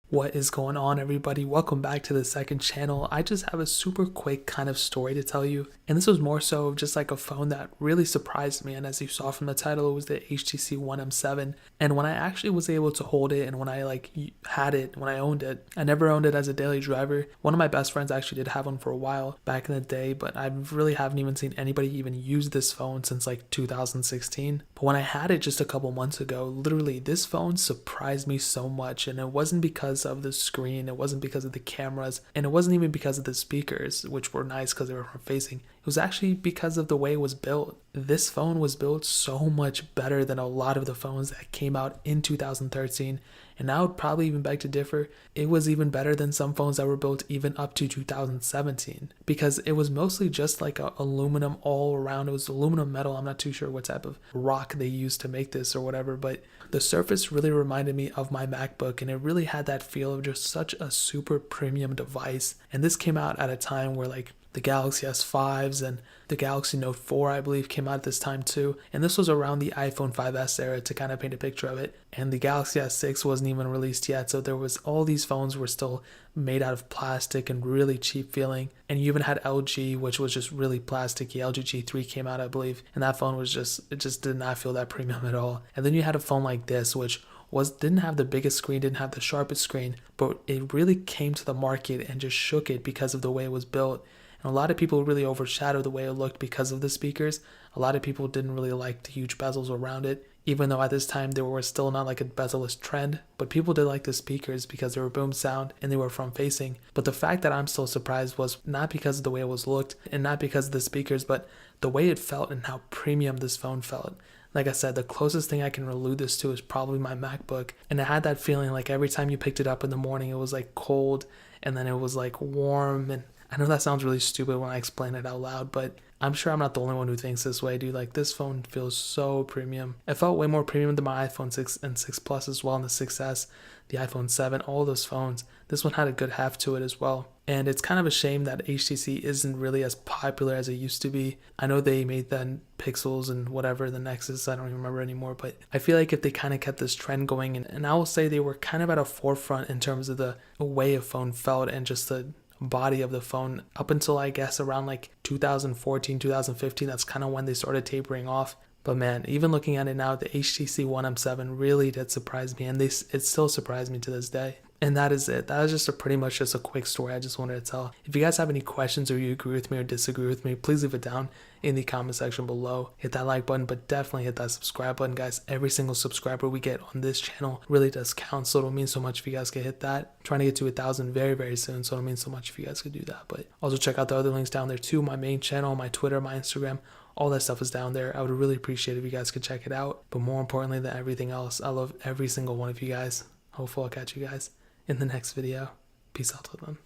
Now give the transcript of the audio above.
What is going on, everybody? Welcome back to the second channel. I just have a super quick kind of story to tell you, and this was more so of just like a phone that really surprised me. And as you saw from the title, it was the HTC One M7. And when I actually was able to hold it, and when I had it, when I owned it, I never owned it as a daily driver. One of my best friends actually did have one for a while back in the day, but I really haven't even seen anybody even use this phone since like 2016. But when I had it just a couple months ago, literally this phone surprised me so much, and it wasn't because of the screen, it wasn't because of the cameras, and it wasn't even because of the speakers, which were nice because they were front facing. It was actually because of the way it was built. This phone was built so much better than a lot of the phones that came out in 2013, and I would probably even beg to differ. It was even better than some phones that were built even up to 2017, because it was mostly just like a aluminum all around. It was aluminum metal. I'm not too sure what type of rock they used to make this or whatever, but the surface really reminded me of my MacBook, and it really had that feel of just such a super premium device. And this came out at a time where like the Galaxy S5s and the Galaxy Note 4, I believe, came out at this time too. And this was around the iPhone 5S era, to kind of paint a picture of it. And the Galaxy S6 wasn't even released yet, so there was all these phones were still made out of plastic and really cheap feeling. And you even had LG, which was just really plasticky. LG G3 came out, I believe, and that phone was it just did not feel that premium at all. And then you had a phone like this, which didn't have the biggest screen, didn't have the sharpest screen, but it really came to the market and just shook it because of the way it was built. And a lot of people really overshadowed the way it looked because of the speakers. A lot of people didn't really like the huge bezels around it, even though at this time there was still not like a bezel-less trend. But people did like the speakers because they were boom sound and they were front facing. But the fact that I'm still surprised was not because of the way it was looked and not because of the speakers, but the way it felt and how premium this phone felt. Like I said, the closest thing I can allude this to is probably my MacBook. And it had that feeling like every time you picked it up in the morning, it was like cold, and then it was like warm. And I know that sounds really stupid when I explain it out loud, but I'm sure I'm not the only one who thinks this way, dude. Like, this phone feels so premium. It felt way more premium than my iPhone 6 and 6 Plus as well, and the 6S, the iPhone 7, all those phones. This one had a good heft to it as well. And it's kind of a shame that HTC isn't really as popular as it used to be. I know they made the Pixels and whatever, the Nexus, I don't even remember anymore, but I feel like if they kind of kept this trend going, and I will say they were kind of at a forefront in terms of the way a phone felt and just the body of the phone up until I guess around like 2014, 2015. That's kind of when they started tapering off. But man, even looking at it now, the HTC One M7 really did surprise me, and it still surprised me to this day. And that is it. That is just pretty much just a quick story I just wanted to tell. If you guys have any questions, or you agree with me or disagree with me, please leave it down in the comment section below. Hit that like button, but definitely hit that subscribe button, guys. Every single subscriber we get on this channel really does count, so it'll mean so much if you guys could hit that. I'm trying to get to 1,000 very, very soon, so it'll mean so much if you guys could do that. But also check out the other links down there too. My main channel, my Twitter, my Instagram, all that stuff is down there. I would really appreciate it if you guys could check it out. But more importantly than everything else, I love every single one of you guys. Hopefully I'll catch you guys in the next video. Peace out to them.